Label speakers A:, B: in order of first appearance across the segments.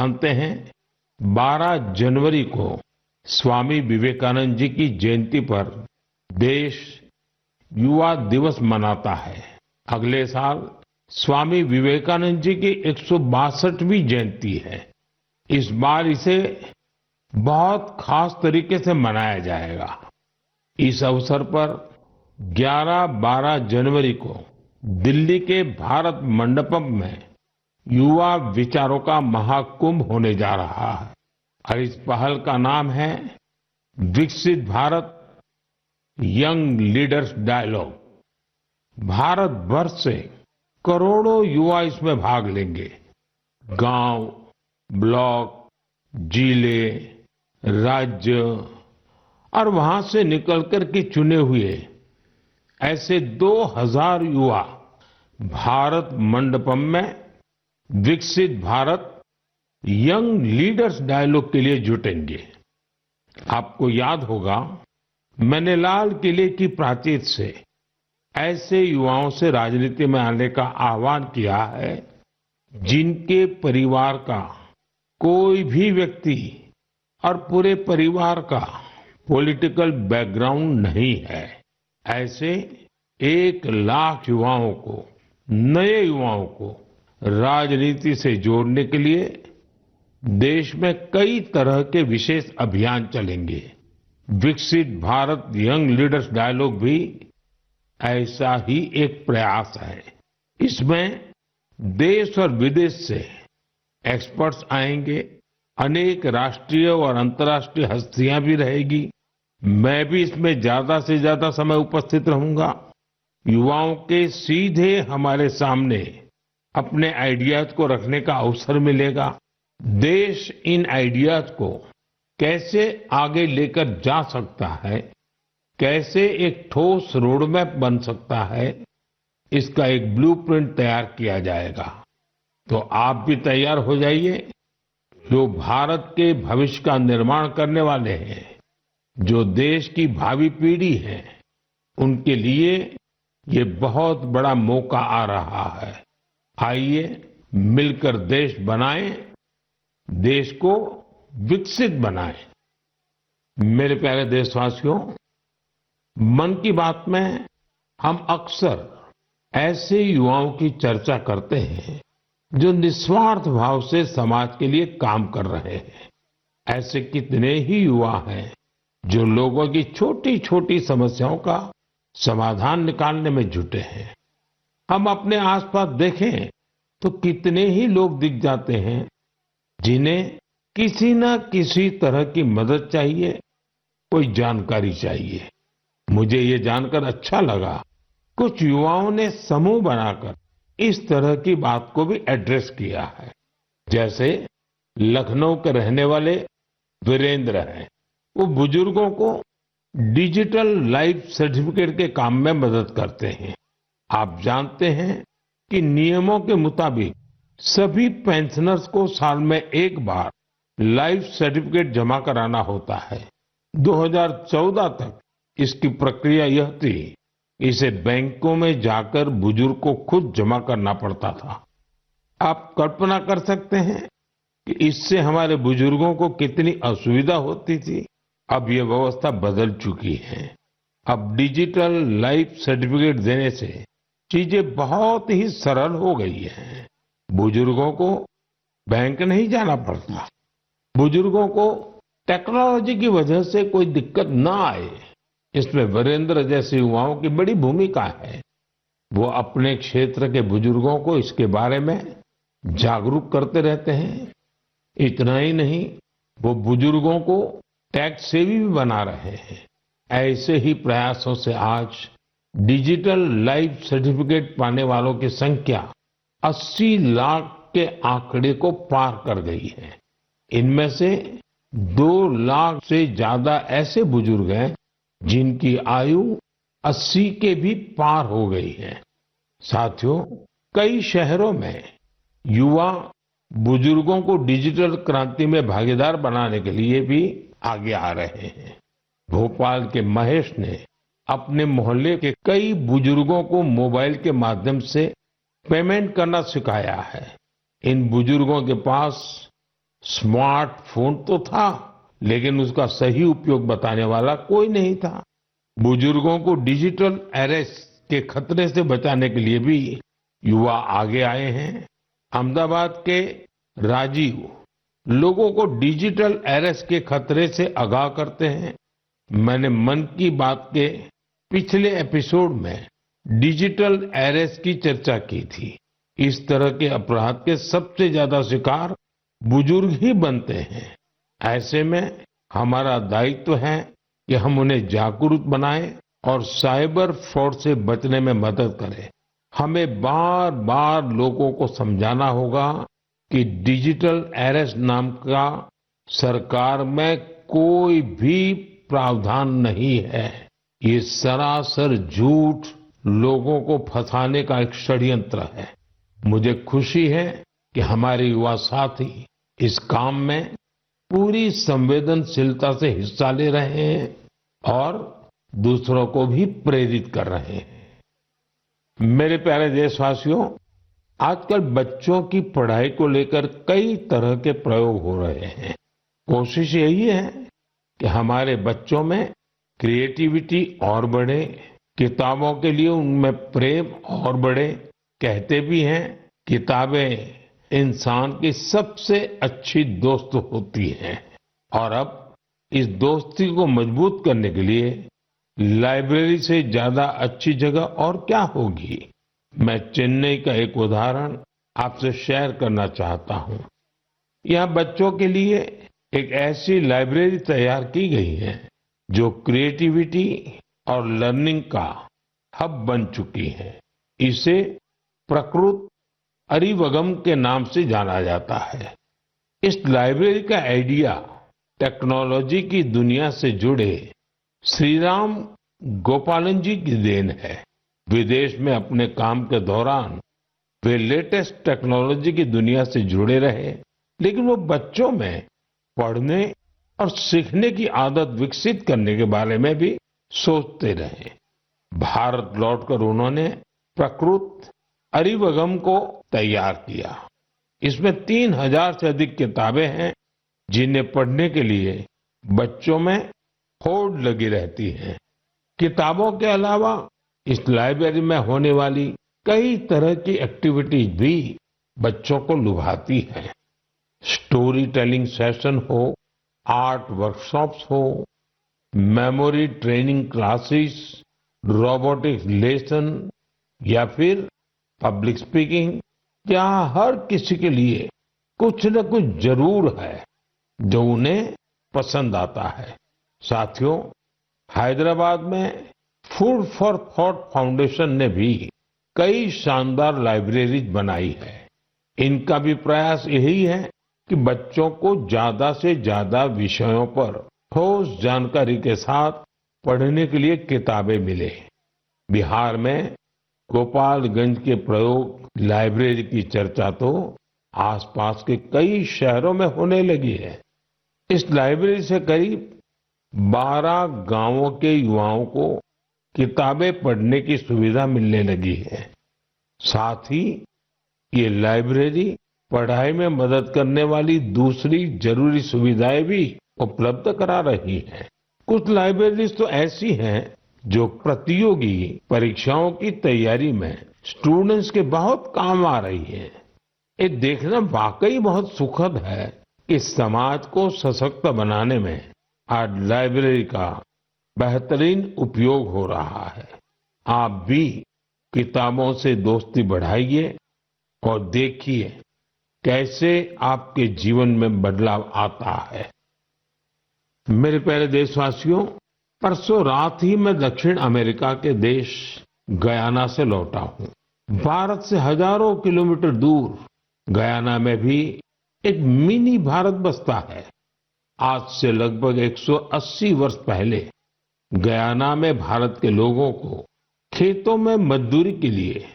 A: जानते हैं 12 जनवरी को स्वामी विवेकानंद जी की जयंती पर देश युवा दिवस मनाता है। अगले साल स्वामी विवेकानंद जी की 162वीं जयंती है। इस बार इसे बहुत खास तरीके से मनाया जाएगा। इस अवसर पर 11-12 जनवरी को दिल्ली के भारत मंडपम में युवा विचारों का महाकुंभ होने जा रहा है और इस पहल का नाम है विकसित Bharat young leaders dialogue. Bharat भर से करोड़ों युवा इसमें भाग लेंगे। गांव, ब्लॉक, जिले, राज्य और वहां से निकलकर के चुने हुए ऐसे 2000 युवा भारत मंडपम में विकसित भारत यंग लीडर्स डायलॉग के लिए जुटेंगे। आपको याद होगा, मैंने लाल किले की प्राचीर से ऐसे युवाओं से राजनीति में आने का आह्वान किया है जिनके परिवार का कोई भी व्यक्ति और पूरे परिवार का पॉलिटिकल बैकग्राउंड नहीं है। ऐसे 1 लाख युवाओं को, नए युवाओं को राजनीति से जोड़ने के लिए देश में कई तरह के विशेष अभियान चलेंगे। विकसित भारत यंग लीडर्स डायलॉग भी ऐसा ही एक प्रयास है। इसमें देश और विदेश से एक्सपर्ट्स आएंगे, अनेक राष्ट्रीय और अंतर्राष्ट्रीय हस्तियां भी रहेगी। मैं भी इसमें ज्यादा से ज्यादा समय उपस्थित रहूंगा। युवाओं के सीधे हमारे सामने अपने आइडियाज को रखने का अवसर मिलेगा। देश इन आइडियाज को कैसे आगे लेकर जा सकता है, कैसे एक ठोस रोडमैप बन सकता है, इसका एक ब्लूप्रिंट तैयार किया जाएगा। तो आप भी तैयार हो जाइए। जो भारत के भविष्य का निर्माण करने वाले हैं, जो देश की भावी पीढ़ी है, उनके लिए ये बहुत बड़ा मौका आ रहा है। आइए मिलकर देश बनाएं, देश को विकसित बनाएं। मेरे प्यारे देशवासियों, मन की बात में हम अक्सर ऐसे युवाओं की चर्चा करते हैं जो निस्वार्थ भाव से समाज के लिए काम कर रहे हैं। ऐसे कितने ही युवा हैं जो लोगों की छोटी छोटी समस्याओं का समाधान निकालने में जुटे हैं। हम अपने आसपास देखें तो कितने ही लोग दिख जाते हैं जिन्हें किसी न किसी तरह की मदद चाहिए, कोई जानकारी चाहिए। मुझे ये जानकर अच्छा लगा, कुछ युवाओं ने समूह बनाकर इस तरह की बात को भी एड्रेस किया है। जैसे लखनऊ के रहने वाले वीरेंद्र हैं, वो बुजुर्गों को डिजिटल लाइफ सर्टिफिकेट के काम में मदद करते हैं। आप जानते हैं कि नियमों के मुताबिक सभी पेंशनर्स को साल में एक बार लाइफ सर्टिफिकेट जमा कराना होता है। 2014 तक इसकी प्रक्रिया यह थी, इसे बैंकों में जाकर बुजुर्ग को खुद जमा करना पड़ता था। आप कल्पना कर सकते हैं कि इससे हमारे बुजुर्गों को कितनी असुविधा होती थी। अब ये व्यवस्था बदल चुकी है। अब डिजिटल लाइफ सर्टिफिकेट देने से चीजें बहुत ही सरल हो गई हैं। बुजुर्गों को बैंक नहीं जाना पड़ता। बुजुर्गों को टेक्नोलॉजी की वजह से कोई दिक्कत ना आए, इसमें वीरेंद्र जैसे युवाओं की बड़ी भूमिका है। वो अपने क्षेत्र के बुजुर्गों को इसके बारे में जागरूक करते रहते हैं। इतना ही नहीं, वो बुजुर्गों को टैक्स सेवी भी बना रहे हैं। ऐसे ही प्रयासों से आज डिजिटल लाइफ सर्टिफिकेट पाने वालों की संख्या 80 लाख के आंकड़े को पार कर गई है। इनमें से 2 लाख से ज्यादा ऐसे बुजुर्ग हैं जिनकी आयु 80 के भी पार हो गई है। साथियों, कई शहरों में युवा बुजुर्गों को डिजिटल क्रांति में भागीदार बनाने के लिए भी आगे आ रहे हैं। भोपाल के महेश ने अपने मोहल्ले के कई बुजुर्गों को मोबाइल के माध्यम से पेमेंट करना सिखाया है। इन बुजुर्गों के पास स्मार्टफोन तो था, लेकिन उसका सही उपयोग बताने वाला कोई नहीं था। बुजुर्गों को डिजिटल अरेस्ट के खतरे से बचाने के लिए भी युवा आगे आए हैं। अहमदाबाद के राजीव लोगों को डिजिटल अरेस्ट के खतरे से आगाह करते हैं। मैंने मन की बात के पिछले एपिसोड में डिजिटल अरेस्ट की चर्चा की थी। इस तरह के अपराध के सबसे ज्यादा शिकार बुजुर्ग ही बनते हैं। ऐसे में हमारा दायित्व है कि हम उन्हें जागरूक बनाएं और साइबर फ्रॉड से बचने में मदद करें। हमें बार बार लोगों को समझाना होगा कि डिजिटल अरेस्ट नाम का सरकार में कोई भी प्रावधान नहीं है। ये सरासर झूठ, लोगों को फंसाने का एक षड्यंत्र है। मुझे खुशी है कि हमारे युवा साथी इस काम में पूरी संवेदनशीलता से हिस्सा ले रहे हैं और दूसरों को भी प्रेरित कर रहे हैं। मेरे प्यारे देशवासियों, आजकल बच्चों की पढ़ाई को लेकर कई तरह के प्रयोग हो रहे हैं। कोशिश यही है कि हमारे बच्चों में क्रिएटिविटी और बढ़े, किताबों के लिए उनमें प्रेम और बढ़े। कहते भी हैं, किताबें इंसान की सबसे अच्छी दोस्त होती हैं। और अब इस दोस्ती को मजबूत करने के लिए लाइब्रेरी से ज्यादा अच्छी जगह और क्या होगी। मैं चेन्नई का एक उदाहरण आपसे शेयर करना चाहता हूं। यहाँ बच्चों के लिए एक ऐसी लाइब्रेरी तैयार की गई है जो क्रिएटिविटी और लर्निंग का हब बन चुकी है। इसे प्रकृत अरिवगम के नाम से जाना जाता है। इस लाइब्रेरी का आइडिया टेक्नोलॉजी की दुनिया से जुड़े श्रीराम गोपालन जी की देन है। विदेश में अपने काम के दौरान वे लेटेस्ट टेक्नोलॉजी की दुनिया से जुड़े रहे, लेकिन वो बच्चों में पढ़ने और सीखने की आदत विकसित करने के बारे में भी सोचते रहे। भारत लौटकर उन्होंने प्रकृत अरिवगम को तैयार किया। इसमें 3000 से अधिक किताबें हैं जिन्हें पढ़ने के लिए बच्चों में होड़ लगी रहती है। किताबों के अलावा इस लाइब्रेरी में होने वाली कई तरह की एक्टिविटीज भी बच्चों को लुभाती हैं। स्टोरी टेलिंग सेशन हो, आर्ट वर्कशॉप्स हो, memory training classes, robotics lesson या फिर पब्लिक स्पीकिंग, यहाँ हर किसी के लिए कुछ न कुछ जरूर है जो उन्हें पसंद आता है। साथियों, हैदराबाद में फूड फॉर थॉट फाउंडेशन ने भी कई शानदार लाइब्रेरीज बनाई है। इनका भी प्रयास यही है कि बच्चों को ज्यादा से ज्यादा विषयों पर ठोस जानकारी के साथ पढ़ने के लिए किताबें मिले। बिहार में गोपालगंज के प्रयोग लाइब्रेरी की चर्चा तो आसपास के कई शहरों में होने लगी है। इस लाइब्रेरी से करीब 12 गांवों के युवाओं को किताबें पढ़ने की सुविधा मिलने लगी है। साथ ही ये लाइब्रेरी पढ़ाई में मदद करने वाली दूसरी जरूरी सुविधाएं भी उपलब्ध करा रही है। कुछ लाइब्रेरीज तो ऐसी हैं जो प्रतियोगी परीक्षाओं की तैयारी में स्टूडेंट्स के बहुत काम आ रही है। ये देखना वाकई बहुत सुखद है कि समाज को सशक्त बनाने में आज लाइब्रेरी का बेहतरीन उपयोग हो रहा है। आप भी किताबों से दोस्ती बढ़ाइए और देखिए कैसे आपके जीवन में बदलाव आता है। मेरे प्यारे देशवासियों, परसों रात ही मैं दक्षिण अमेरिका के देश गयाना से लौटा हूं। भारत से हजारों किलोमीटर दूर गयाना में भी एक मिनी भारत बसता है। आज से लगभग 180 वर्ष पहले गयाना में भारत के लोगों को खेतों में मजदूरी के लिए,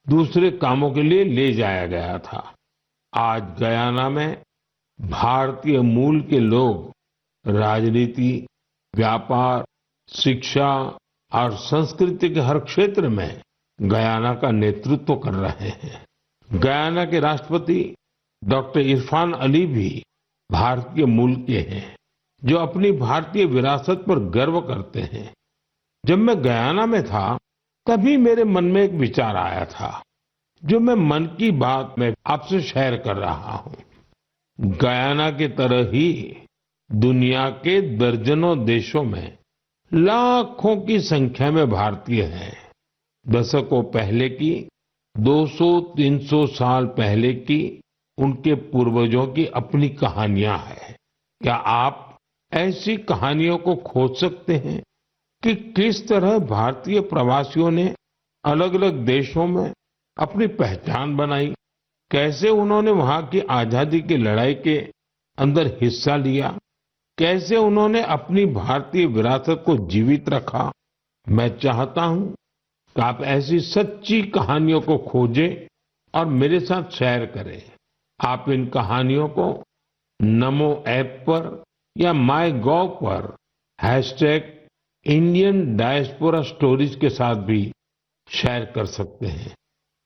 A: दूसरे कामों के लिए ले जाया गया था। आज गयाना में भारतीय मूल के लोग राजनीति, व्यापार, शिक्षा और संस्कृति के हर क्षेत्र में गयाना का नेतृत्व कर रहे हैं। गयाना के राष्ट्रपति डॉक्टर इरफान अली भी भारतीय मूल के हैं, जो अपनी भारतीय विरासत पर गर्व करते हैं। जब मैं गयाना में था, तभी मेरे मन में एक विचार आया था, जो मैं मन की बात में आपसे शेयर कर रहा हूं। गयाना की तरह ही दुनिया के दर्जनों देशों में लाखों की संख्या में भारतीय हैं। दशकों पहले की, 200-300 साल पहले की उनके पूर्वजों की अपनी कहानियां हैं। क्या आप ऐसी कहानियों को खोज सकते हैं कि किस तरह भारतीय प्रवासियों ने अलग अलग देशों में अपनी पहचान बनाई, कैसे उन्होंने वहां की आजादी की लड़ाई के अंदर हिस्सा लिया, कैसे उन्होंने अपनी भारतीय विरासत को जीवित रखा। मैं चाहता हूं कि आप ऐसी सच्ची कहानियों को खोजें और मेरे साथ शेयर करें। आप इन कहानियों को नमो ऐप पर या माय गॉव पर #इंडियन डायस्पोरा स्टोरीज के साथ भी शेयर कर सकते हैं।